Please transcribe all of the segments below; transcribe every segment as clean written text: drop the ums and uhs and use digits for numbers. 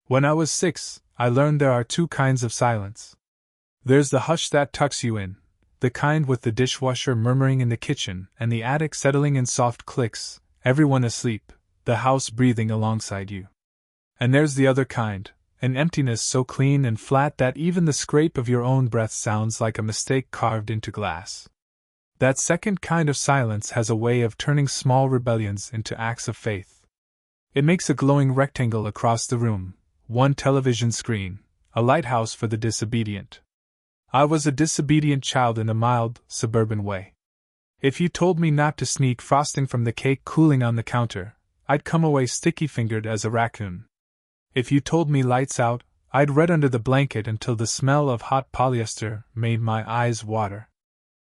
When I was 6, I learned there are two kinds of silence. There's the hush that tucks you in, the kind with the dishwasher murmuring in the kitchen and the attic settling in soft clicks, everyone asleep, the house breathing alongside you. And there's the other kind, an emptiness so clean and flat that even the scrape of your own breath sounds like a mistake carved into glass. That second kind of silence has a way of turning small rebellions into acts of faith. It makes a glowing rectangle across the room, one television screen, a lighthouse for the disobedient. I was a disobedient child in a mild, suburban way. If you told me not to sneak frosting from the cake cooling on the counter, I'd come away sticky-fingered as a raccoon. If you told me lights out, I'd read under the blanket until the smell of hot polyester made my eyes water.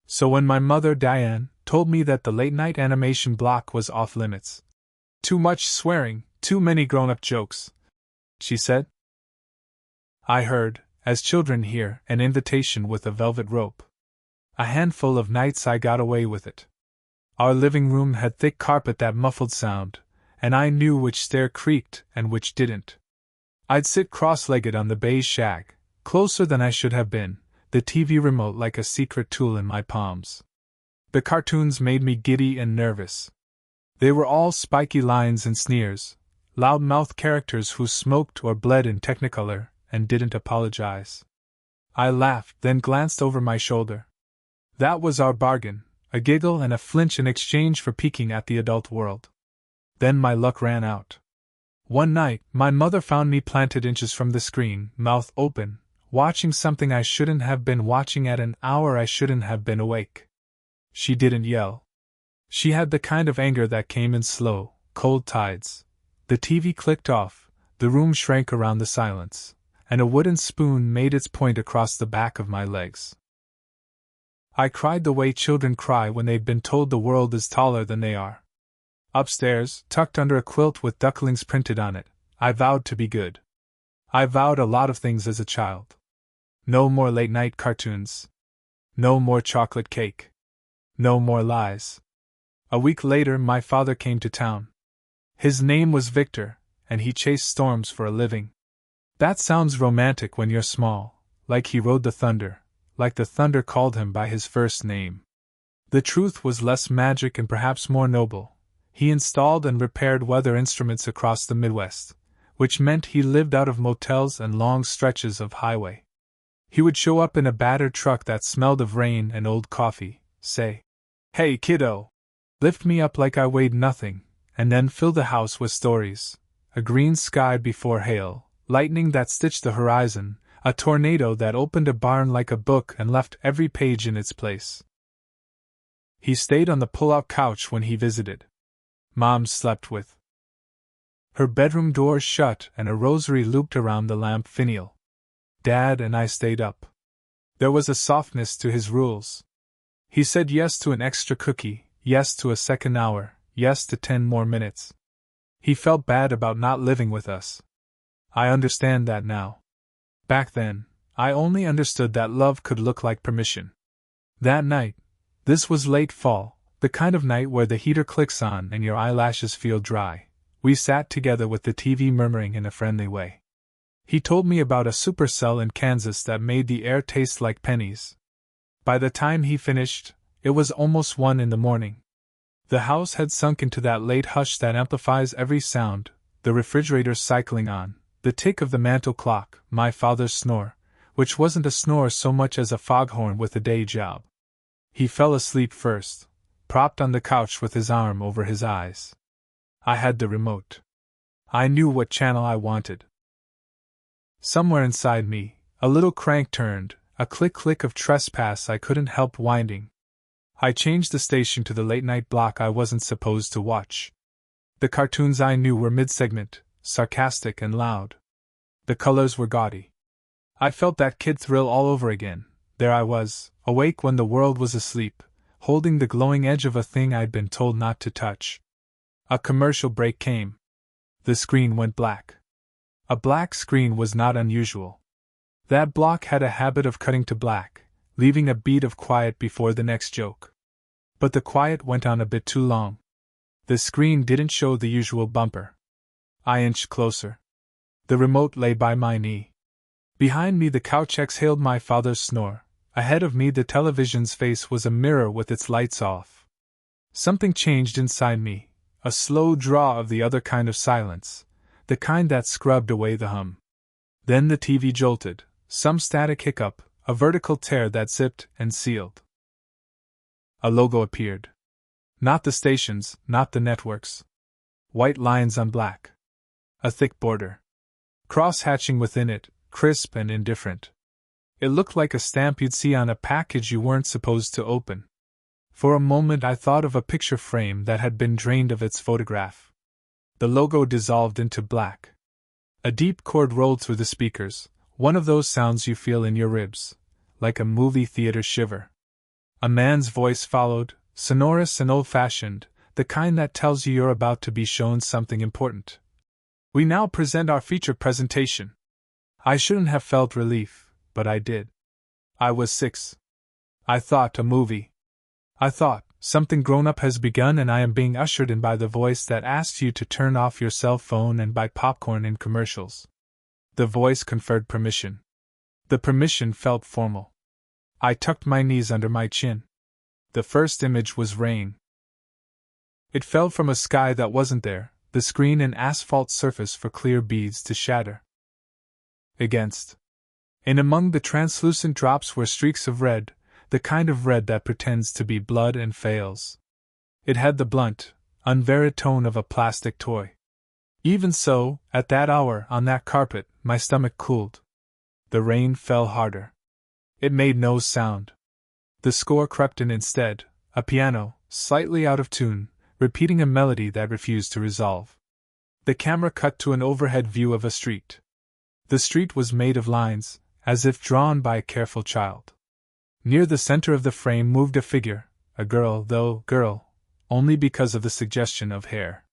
So when my mother, Diane, told me that the late-night animation block was off-limits, too much swearing, too many grown-up jokes, she said, I heard, as children hear, an invitation with a velvet rope. A handful of nights I got away with it. Our living room had thick carpet that muffled sound, and I knew which stair creaked and which didn't. I'd sit cross-legged on the beige shag, closer than I should have been, the TV remote like a secret tool in my palms. The cartoons made me giddy and nervous. They were all spiky lines and sneers, loud-mouthed characters who smoked or bled in Technicolor and didn't apologize. I laughed, then glanced over my shoulder. That was our bargain, a giggle and a flinch in exchange for peeking at the adult world. Then my luck ran out. One night, my mother found me planted inches from the screen, mouth open, watching something I shouldn't have been watching at an hour I shouldn't have been awake. She didn't yell. She had the kind of anger that came in slow, cold tides. The TV clicked off, the room shrank around the silence, and a wooden spoon made its point across the back of my legs. I cried the way children cry when they've been told the world is taller than they are. Upstairs, tucked under a quilt with ducklings printed on it, I vowed to be good. I vowed a lot of things as a child. No more late-night cartoons. No more chocolate cake. No more lies. A week later, my father came to town. His name was Victor, and he chased storms for a living. That sounds romantic when you're small, like he rode the thunder, like the thunder called him by his first name. The truth was less magic and perhaps more noble. He installed and repaired weather instruments across the Midwest, which meant he lived out of motels and long stretches of highway. He would show up in a battered truck that smelled of rain and old coffee, say, "Hey, kiddo," lift me up like I weighed nothing, and then fill the house with stories. A green sky before hail, lightning that stitched the horizon, a tornado that opened a barn like a book and left every page in its place. He stayed on the pull-out couch when he visited. Mom slept with her bedroom door shut and a rosary looped around the lamp finial. Dad and I stayed up. There was a softness to his rules. He said yes to an extra cookie, yes to a second hour, yes to 10 more minutes. He felt bad about not living with us. I understand that now. Back then, I only understood that love could look like permission. That night, this was late fall, the kind of night where the heater clicks on and your eyelashes feel dry, we sat together with the TV murmuring in a friendly way. He told me about a supercell in Kansas that made the air taste like pennies. By the time he finished, it was almost 1 in the morning. The house had sunk into that late hush that amplifies every sound, the refrigerator cycling on, the tick of the mantel clock, my father's snore, which wasn't a snore so much as a foghorn with a day job. He fell asleep first, propped on the couch with his arm over his eyes. I had the remote. I knew what channel I wanted. Somewhere inside me, a little crank turned, a click-click of trespass I couldn't help winding. I changed the station to the late-night block I wasn't supposed to watch. The cartoons I knew were mid-segment, sarcastic and loud. The colors were gaudy. I felt that kid thrill all over again. There I was, awake when the world was asleep, holding the glowing edge of a thing I'd been told not to touch. A commercial break came. The screen went black. A black screen was not unusual. That block had a habit of cutting to black, leaving a beat of quiet before the next joke. But the quiet went on a bit too long. The screen didn't show the usual bumper. I inched closer. The remote lay by my knee. Behind me the couch exhaled my father's snore. Ahead of me the television's face was a mirror with its lights off. Something changed inside me, a slow draw of the other kind of silence, the kind that scrubbed away the hum. Then the TV jolted, some static hiccup, a vertical tear that zipped and sealed. A logo appeared. Not the stations, not the networks. White lines on black. A thick border. Cross-hatching within it, crisp and indifferent. It looked like a stamp you'd see on a package you weren't supposed to open. For a moment I thought of a picture frame that had been drained of its photograph. The logo dissolved into black. A deep chord rolled through the speakers, one of those sounds you feel in your ribs, like a movie theater shiver. A man's voice followed, sonorous and old-fashioned, the kind that tells you you're about to be shown something important. We now present our feature presentation. I shouldn't have felt relief, but I did. I was 6. I thought a movie. I thought, something grown-up has begun and I am being ushered in by the voice that asks you to turn off your cell phone and buy popcorn in commercials. The voice conferred permission. The permission felt formal. I tucked my knees under my chin. The first image was rain. It fell from a sky that wasn't there, the screen an asphalt surface for clear beads to shatter against. In among the translucent drops were streaks of red, the kind of red that pretends to be blood and fails. It had the blunt, unvaried tone of a plastic toy. Even so, at that hour, on that carpet, my stomach cooled. The rain fell harder. It made no sound. The score crept in instead, a piano, slightly out of tune, repeating a melody that refused to resolve. The camera cut to an overhead view of a street. The street was made of lines, as if drawn by a careful child. Near the center of the frame moved a figure, a girl, though girl, only because of the suggestion of hair.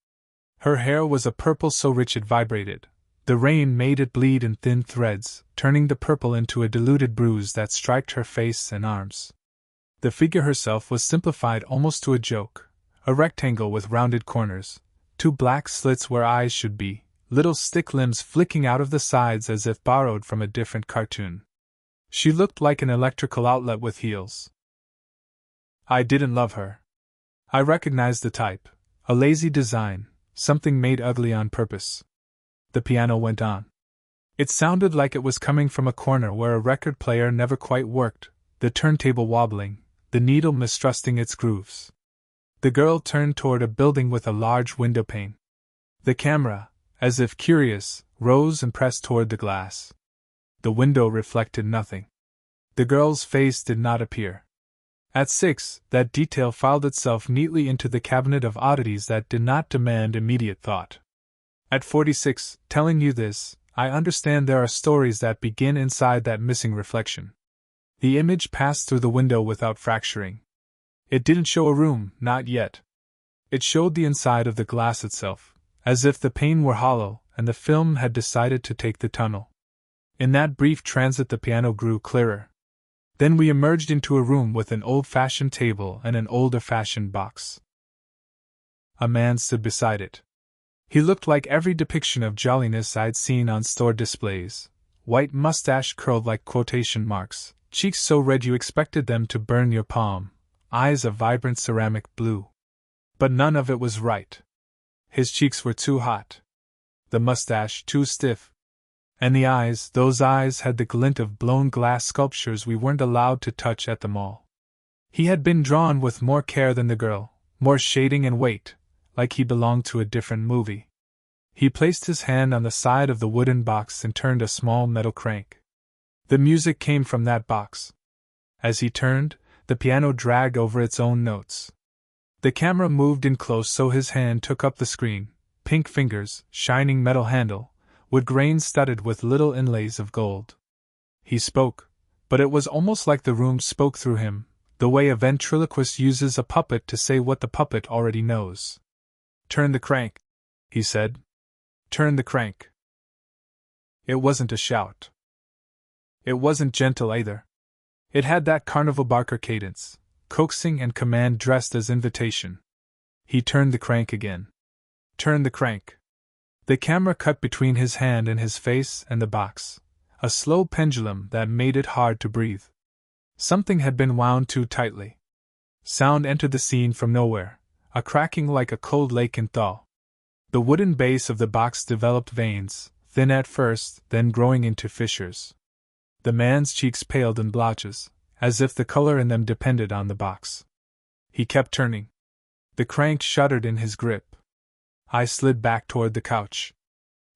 Her hair was a purple so rich it vibrated. The rain made it bleed in thin threads, turning the purple into a diluted bruise that striped her face and arms. The figure herself was simplified almost to a joke, a rectangle with rounded corners, 2 black slits where eyes should be, little stick limbs flicking out of the sides as if borrowed from a different cartoon. She looked like an electrical outlet with heels. I didn't love her. I recognized the type, a lazy design, something made ugly on purpose. The piano went on. It sounded like it was coming from a corner where a record player never quite worked, the turntable wobbling, the needle mistrusting its grooves. The girl turned toward a building with a large window pane. The camera, as if curious, rose and pressed toward the glass. The window reflected nothing. The girl's face did not appear. At 6, that detail filed itself neatly into the cabinet of oddities that did not demand immediate thought. At 46, telling you this, I understand there are stories that begin inside that missing reflection. The image passed through the window without fracturing. It didn't show a room, not yet. It showed the inside of the glass itself, as if the pane were hollow and the film had decided to take the tunnel. In that brief transit the piano grew clearer. Then we emerged into a room with an old-fashioned table and an older-fashioned box. A man stood beside it. He looked like every depiction of jolliness I'd seen on store displays, white mustache curled like quotation marks, cheeks so red you expected them to burn your palm, eyes a vibrant ceramic blue. But none of it was right. His cheeks were too hot. The mustache too stiff. And the eyes, those eyes had the glint of blown glass sculptures we weren't allowed to touch at the mall. He had been drawn with more care than the girl, more shading and weight, like he belonged to a different movie. He placed his hand on the side of the wooden box and turned a small metal crank. The music came from that box. As he turned, the piano dragged over its own notes. The camera moved in close so his hand took up the screen, pink fingers, shining metal handle, wood grains studded with little inlays of gold. He spoke, but it was almost like the room spoke through him, the way a ventriloquist uses a puppet to say what the puppet already knows. "Turn the crank," he said. "Turn the crank." It wasn't a shout. It wasn't gentle either. It had that carnival barker cadence, coaxing and command dressed as invitation. He turned the crank again. "Turn the crank." The camera cut between his hand and his face and the box, a slow pendulum that made it hard to breathe. Something had been wound too tightly. Sound entered the scene from nowhere, a cracking like a cold lake in thaw. The wooden base of the box developed veins, thin at first, then growing into fissures. The man's cheeks paled in blotches, as if the color in them depended on the box. He kept turning. The crank shuddered in his grip. I slid back toward the couch.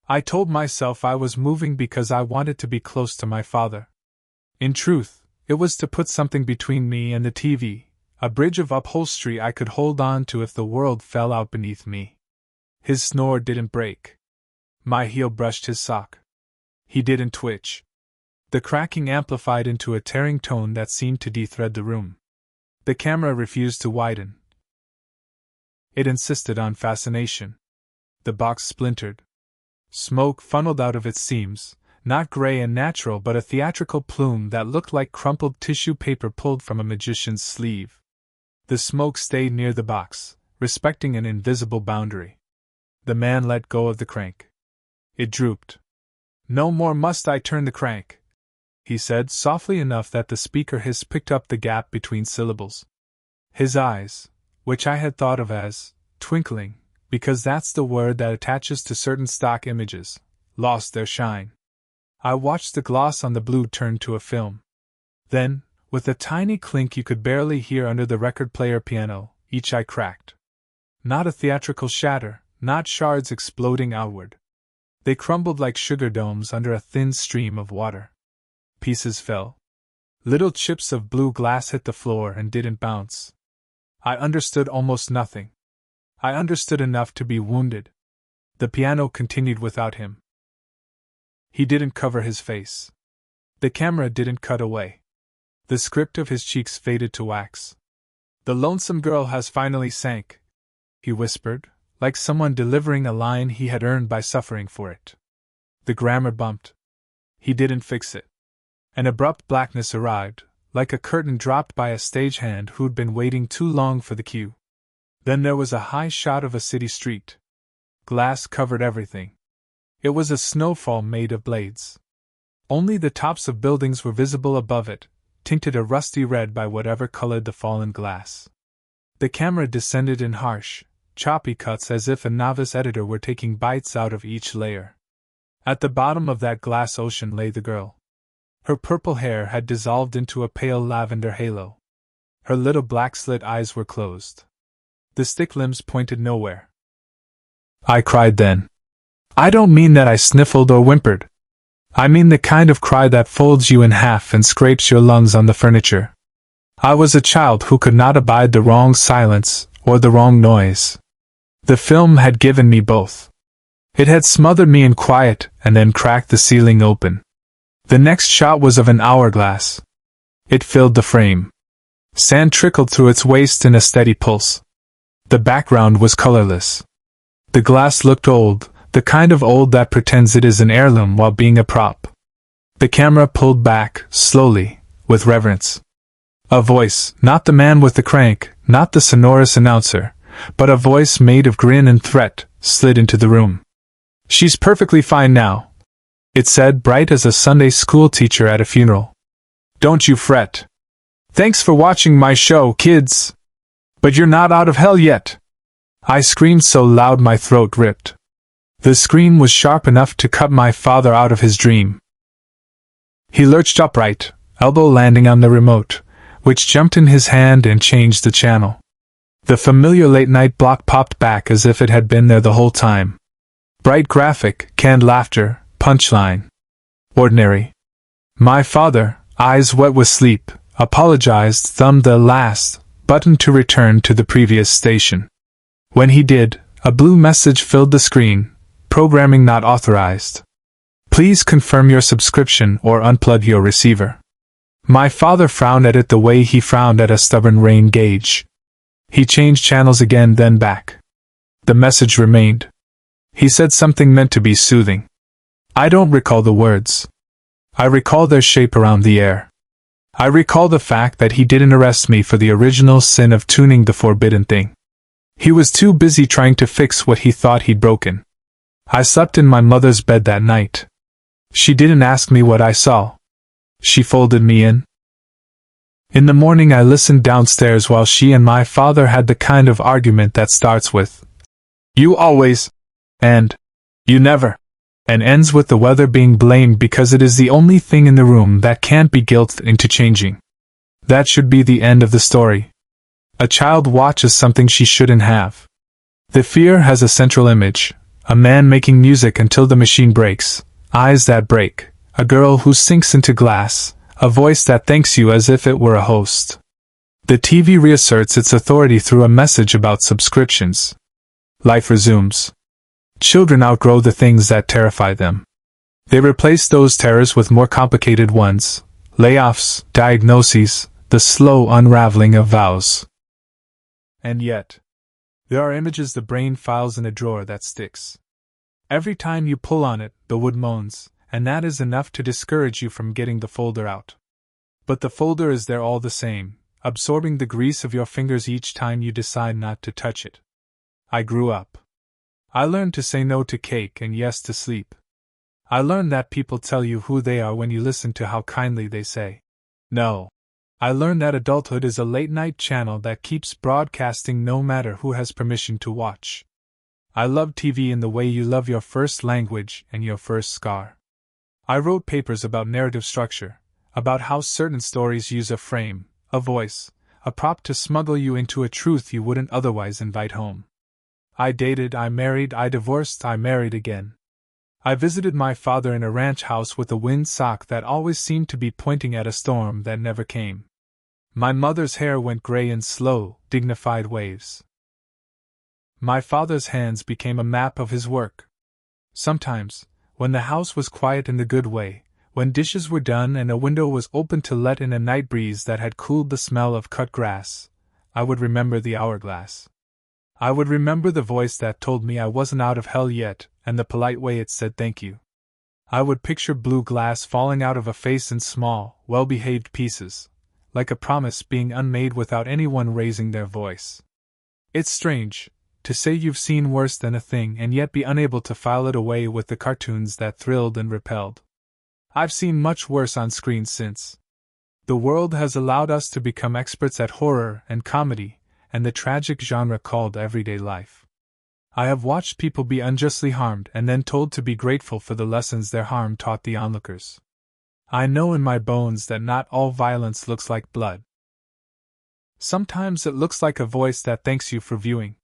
I told myself I was moving because I wanted to be close to my father. In truth, it was to put something between me and the TV, a bridge of upholstery I could hold on to if the world fell out beneath me. His snore didn't break. My heel brushed his sock. He didn't twitch. The cracking amplified into a tearing tone that seemed to de-thread the room. The camera refused to widen. It insisted on fascination. The box splintered. Smoke funneled out of its seams, not gray and natural but a theatrical plume that looked like crumpled tissue paper pulled from a magician's sleeve. The smoke stayed near the box, respecting an invisible boundary. The man let go of the crank. It drooped. "No more must I turn the crank," he said softly enough that the speaker hiss picked up the gap between syllables. His eyes, which I had thought of as twinkling, because that's the word that attaches to certain stock images, lost their shine. I watched the gloss on the blue turn to a film. Then, with a tiny clink you could barely hear under the record player piano, each eye cracked. Not a theatrical shatter, not shards exploding outward. They crumbled like sugar domes under a thin stream of water. Pieces fell. Little chips of blue glass hit the floor and didn't bounce. I understood almost nothing. I understood enough to be wounded. The piano continued without him. He didn't cover his face. The camera didn't cut away. The script of his cheeks faded to wax. "The lonesome girl has finally sank," he whispered, like someone delivering a line he had earned by suffering for it. The grammar bumped. He didn't fix it. An abrupt blackness arrived, like a curtain dropped by a stagehand who'd been waiting too long for the cue. Then there was a high shot of a city street. Glass covered everything. It was a snowfall made of blades. Only the tops of buildings were visible above it, tinted a rusty red by whatever colored the fallen glass. The camera descended in harsh, choppy cuts as if a novice editor were taking bites out of each layer. At the bottom of that glass ocean lay the girl. Her purple hair had dissolved into a pale lavender halo. Her little black slit eyes were closed. The stick limbs pointed nowhere. I cried then. I don't mean that I sniffled or whimpered. I mean the kind of cry that folds you in half and scrapes your lungs on the furniture. I was a child who could not abide the wrong silence or the wrong noise. The film had given me both. It had smothered me in quiet and then cracked the ceiling open. The next shot was of an hourglass. It filled the frame. Sand trickled through its waist in a steady pulse. The background was colorless. The glass looked old, the kind of old that pretends it is an heirloom while being a prop. The camera pulled back, slowly, with reverence. A voice, not the man with the crank, not the sonorous announcer, but a voice made of grin and threat, slid into the room. "She's perfectly fine now," it said, bright as a Sunday school teacher at a funeral. "Don't you fret. Thanks for watching my show, kids. But you're not out of hell yet." I screamed so loud my throat ripped. The scream was sharp enough to cut my father out of his dream. He lurched upright, elbow landing on the remote, which jumped in his hand and changed the channel. The familiar late-night block popped back as if it had been there the whole time. Bright graphic, canned laughter, punchline. Ordinary. My father, eyes wet with sleep, apologized, thumbed the last button to return to the previous station. When he did, a blue message filled the screen. Programming not authorized. Please confirm your subscription or unplug your receiver. My father frowned at it the way he frowned at a stubborn rain gauge. He changed channels again, then back. The message remained. He said something meant to be soothing. I don't recall the words. I recall their shape around the air. I recall the fact that he didn't arrest me for the original sin of tuning the forbidden thing. He was too busy trying to fix what he thought he'd broken. I slept in my mother's bed that night. She didn't ask me what I saw. She folded me in. In the morning I listened downstairs while she and my father had the kind of argument that starts with, "You always," and "You never," and ends with the weather being blamed because it is the only thing in the room that can't be guilted into changing. That should be the end of the story. A child watches something she shouldn't have. The fear has a central image, a man making music until the machine breaks, eyes that break, a girl who sinks into glass, a voice that thanks you as if it were a host. The TV reasserts its authority through a message about subscriptions. Life resumes. Children outgrow the things that terrify them. They replace those terrors with more complicated ones: layoffs, diagnoses, the slow unraveling of vows. And yet, there are images the brain files in a drawer that sticks. Every time you pull on it, the wood moans, and that is enough to discourage you from getting the folder out. But the folder is there all the same, absorbing the grease of your fingers each time you decide not to touch it. I grew up. I learned to say no to cake and yes to sleep. I learned that people tell you who they are when you listen to how kindly they say no. I learned that adulthood is a late-night channel that keeps broadcasting no matter who has permission to watch. I love TV in the way you love your first language and your first scar. I wrote papers about narrative structure, about how certain stories use a frame, a voice, a prop to smuggle you into a truth you wouldn't otherwise invite home. I dated, I married, I divorced, I married again. I visited my father in a ranch house with a windsock that always seemed to be pointing at a storm that never came. My mother's hair went gray in slow, dignified waves. My father's hands became a map of his work. Sometimes, when the house was quiet in the good way, when dishes were done and a window was open to let in a night breeze that had cooled the smell of cut grass, I would remember the hourglass. I would remember the voice that told me I wasn't out of hell yet, and the polite way it said thank you. I would picture blue glass falling out of a face in small, well-behaved pieces, like a promise being unmade without anyone raising their voice. It's strange to say you've seen worse than a thing and yet be unable to file it away with the cartoons that thrilled and repelled. I've seen much worse on screen since. The world has allowed us to become experts at horror and comedy, and the tragic genre called everyday life. I have watched people be unjustly harmed and then told to be grateful for the lessons their harm taught the onlookers. I know in my bones that not all violence looks like blood. Sometimes it looks like a voice that thanks you for viewing.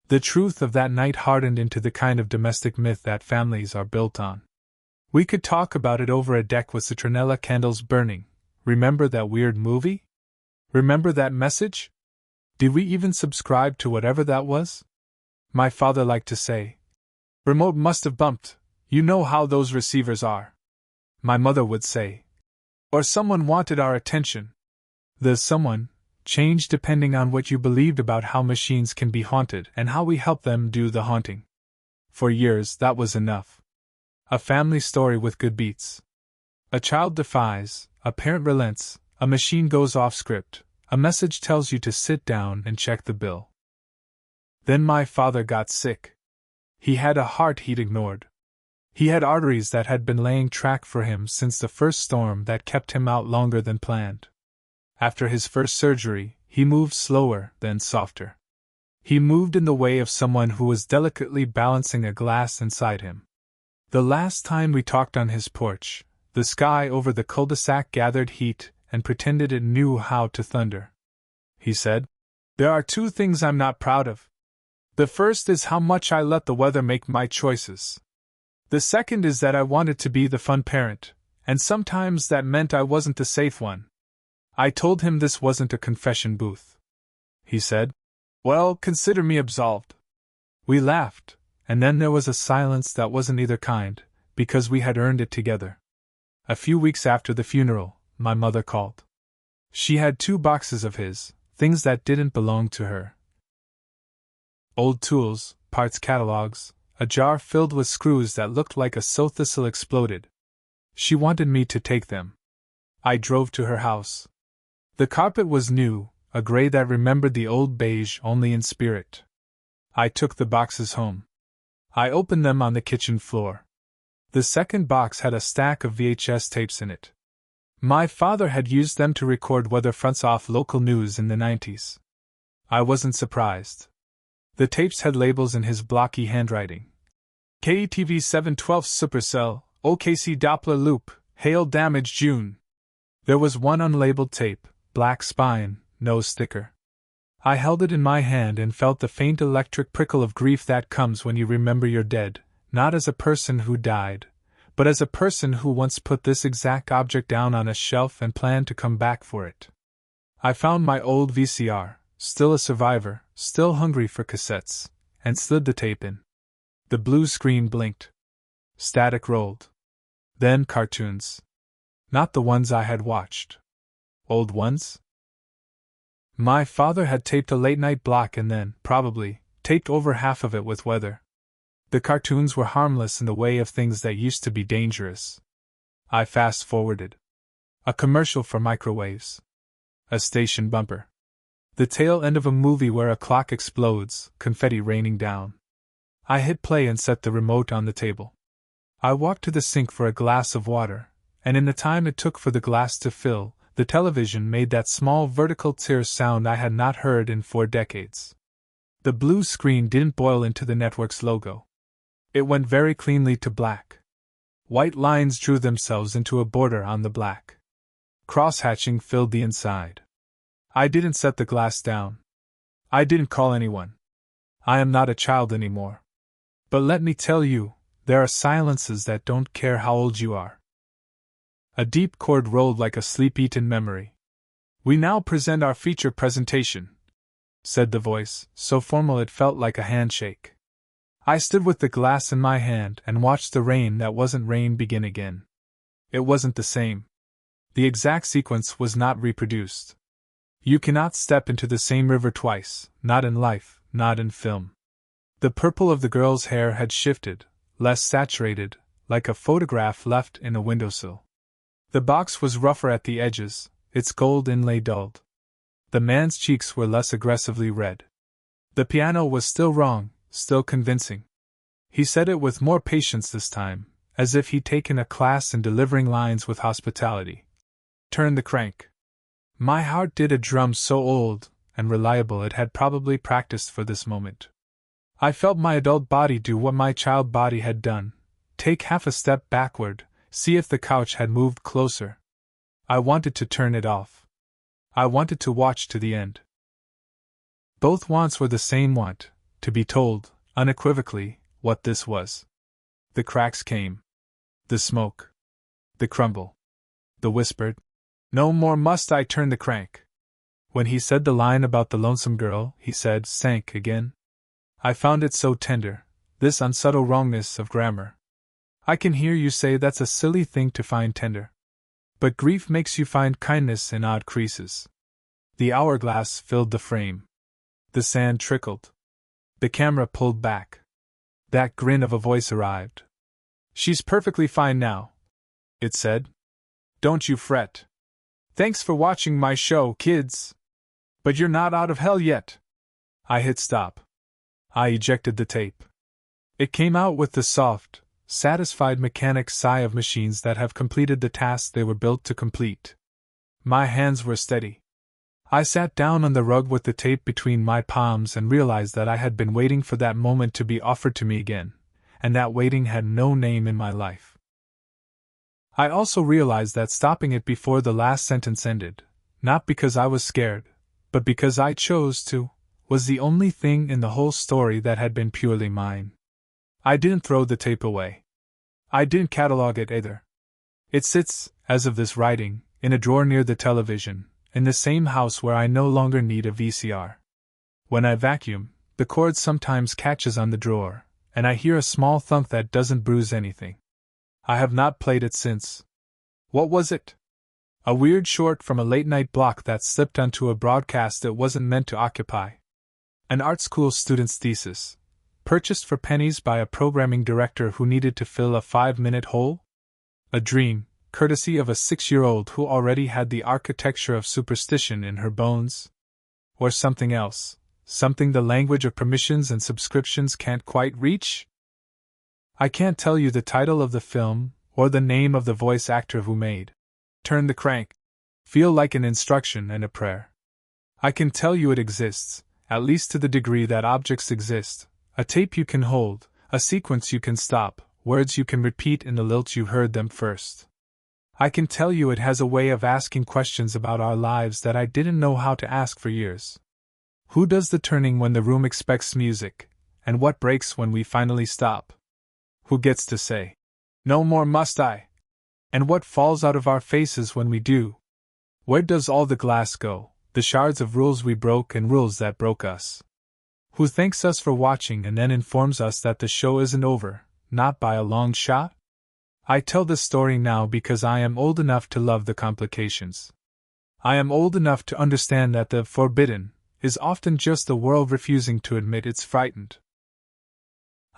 The truth of that night hardened into the kind of domestic myth that families are built on. We could talk about it over a deck with citronella candles burning. Remember that weird movie? Remember that message? Did we even subscribe to whatever that was? My father liked to say, "Remote must have bumped, you know how those receivers are." My mother would say, "Or someone wanted our attention." The someone changed depending on what you believed about how machines can be haunted and how we help them do the haunting. For years that was enough. A family story with good beats. A child defies, a parent relents, a machine goes off script. A message tells you to sit down and check the bill. Then my father got sick. He had a heart he'd ignored. He had arteries that had been laying track for him since the first storm that kept him out longer than planned. After his first surgery, he moved slower, then softer. He moved in the way of someone who was delicately balancing a glass inside him. The last time we talked on his porch, the sky over the cul-de-sac gathered heat and pretended it knew how to thunder. He said, "There are two things I'm not proud of. The first is how much I let the weather make my choices. The second is that I wanted to be the fun parent, and sometimes that meant I wasn't the safe one." I told him this wasn't a confession booth. He said, "Well, consider me absolved." We laughed, and then there was a silence that wasn't either kind, because we had earned it together. A few weeks after the funeral, my mother called. She had 2 boxes of his, things that didn't belong to her. Old tools, parts catalogs, a jar filled with screws that looked like a sow thistle exploded. She wanted me to take them. I drove to her house. The carpet was new, a gray that remembered the old beige only in spirit. I took the boxes home. I opened them on the kitchen floor. The second box had a stack of VHS tapes in it. My father had used them to record weather fronts off local news in the 90s. I wasn't surprised. The tapes had labels in his blocky handwriting. KETV 7/12 Supercell, OKC Doppler Loop, Hail Damage June. There was one unlabeled tape, black spine, no sticker. I held it in my hand and felt the faint electric prickle of grief that comes when you remember you're dead, not as a person who died, but as a person who once put this exact object down on a shelf and planned to come back for it. I found my old VCR, still a survivor, still hungry for cassettes, and slid the tape in. The blue screen blinked. Static rolled. Then cartoons. Not the ones I had watched. Old ones? My father had taped a late-night block and then, probably, taped over half of it with weather. The cartoons were harmless in the way of things that used to be dangerous. I fast-forwarded. A commercial for microwaves. A station bumper. The tail end of a movie where a clock explodes, confetti raining down. I hit play and set the remote on the table. I walked to the sink for a glass of water, and in the time it took for the glass to fill, the television made that small vertical tear sound I had not heard in 4 decades. The blue screen didn't boil into the network's logo. It went very cleanly to black. White lines drew themselves into a border on the black. Crosshatching filled the inside. I didn't set the glass down. I didn't call anyone. I am not a child anymore. But let me tell you, there are silences that don't care how old you are. A deep chord rolled like a sleep-eaten memory. We now present our feature presentation, said the voice, so formal it felt like a handshake. I stood with the glass in my hand and watched the rain that wasn't rain begin again. It wasn't the same. The exact sequence was not reproduced. You cannot step into the same river twice, not in life, not in film. The purple of the girl's hair had shifted, less saturated, like a photograph left in a windowsill. The box was rougher at the edges, its gold inlay dulled. The man's cheeks were less aggressively red. The piano was still wrong, still convincing. He said it with more patience this time, as if he'd taken a class in delivering lines with hospitality. Turn the crank. My heart did a drum so old and reliable it had probably practiced for this moment. I felt my adult body do what my child body had done, take half a step backward, see if the couch had moved closer. I wanted to turn it off. I wanted to watch to the end. Both wants were the same want, to be told, unequivocally, what this was. The cracks came. The smoke. The crumble. The whispered, "No more must I turn the crank." When he said the line about the lonesome girl, he said, sank again. I found it so tender, this unsubtle wrongness of grammar. I can hear you say that's a silly thing to find tender. But grief makes you find kindness in odd creases. The hourglass filled the frame. The sand trickled. The camera pulled back. That grin of a voice arrived. "She's perfectly fine now," it said. "Don't you fret. Thanks for watching my show, kids. But you're not out of hell yet." I hit stop. I ejected the tape. It came out with the soft, satisfied mechanic sigh of machines that have completed the task they were built to complete. My hands were steady. I sat down on the rug with the tape between my palms and realized that I had been waiting for that moment to be offered to me again, and that waiting had no name in my life. I also realized that stopping it before the last sentence ended, not because I was scared, but because I chose to, was the only thing in the whole story that had been purely mine. I didn't throw the tape away. I didn't catalog it either. It sits, as of this writing, in a drawer near the television, in the same house where I no longer need a VCR. When I vacuum, the cord sometimes catches on the drawer, and I hear a small thunk that doesn't bruise anything. I have not played it since. What was it? A weird short from a late-night block that slipped onto a broadcast it wasn't meant to occupy. An art school student's thesis, purchased for pennies by a programming director who needed to fill a 5-minute hole? A dream, courtesy of a 6-year-old who already had the architecture of superstition in her bones? Or something else, something the language of permissions and subscriptions can't quite reach? I can't tell you the title of the film, or the name of the voice actor who made Turn the Crank feel like an instruction and a prayer. I can tell you it exists, at least to the degree that objects exist, a tape you can hold, a sequence you can stop, words you can repeat in the lilt you heard them first. I can tell you it has a way of asking questions about our lives that I didn't know how to ask for years. Who does the turning when the room expects music, and what breaks when we finally stop? Who gets to say, "No more must I"? And what falls out of our faces when we do? Where does all the glass go, the shards of rules we broke and rules that broke us? Who thanks us for watching and then informs us that the show isn't over, not by a long shot? I tell this story now because I am old enough to love the complications. I am old enough to understand that the forbidden is often just the world refusing to admit it's frightened.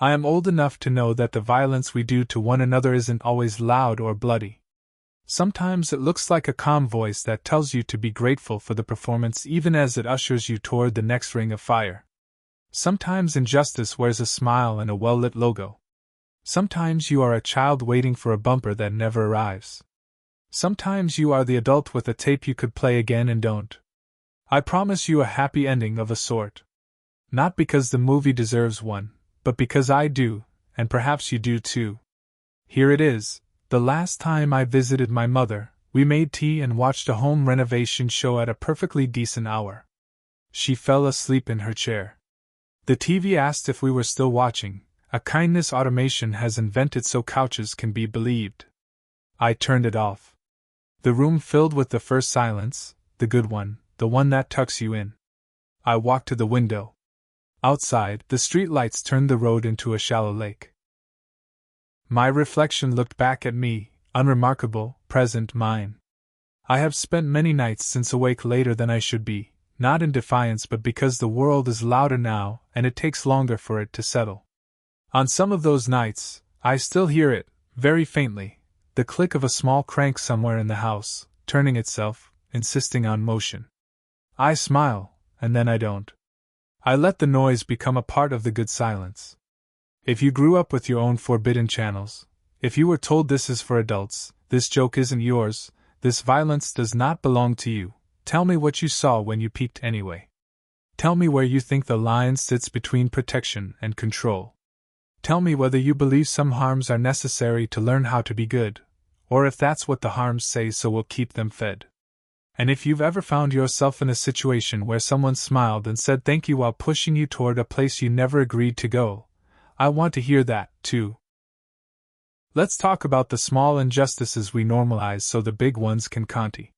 I am old enough to know that the violence we do to one another isn't always loud or bloody. Sometimes it looks like a calm voice that tells you to be grateful for the performance even as it ushers you toward the next ring of fire. Sometimes injustice wears a smile and a well-lit logo. Sometimes you are a child waiting for a bumper that never arrives. Sometimes you are the adult with a tape you could play again and don't. I promise you a happy ending of a sort. Not because the movie deserves one, but because I do, and perhaps you do too. Here it is. The last time I visited my mother, we made tea and watched a home renovation show at a perfectly decent hour. She fell asleep in her chair. The TV asked if we were still watching, a kindness automation has invented so couches can be believed. I turned it off. The room filled with the first silence, the good one, the one that tucks you in. I walked to the window. Outside, the streetlights turned the road into a shallow lake. My reflection looked back at me, unremarkable, present, mine. I have spent many nights since awake later than I should be, not in defiance but because the world is louder now and it takes longer for it to settle. On some of those nights, I still hear it, very faintly, the click of a small crank somewhere in the house, turning itself, insisting on motion. I smile, and then I don't. I let the noise become a part of the good silence. If you grew up with your own forbidden channels, if you were told this is for adults, this joke isn't yours, this violence does not belong to you, tell me what you saw when you peeked anyway. Tell me where you think the line sits between protection and control. Tell me whether you believe some harms are necessary to learn how to be good, or if that's what the harms say so we'll keep them fed. And if you've ever found yourself in a situation where someone smiled and said thank you while pushing you toward a place you never agreed to go, I want to hear that, too. Let's talk about the small injustices we normalize so the big ones can conti.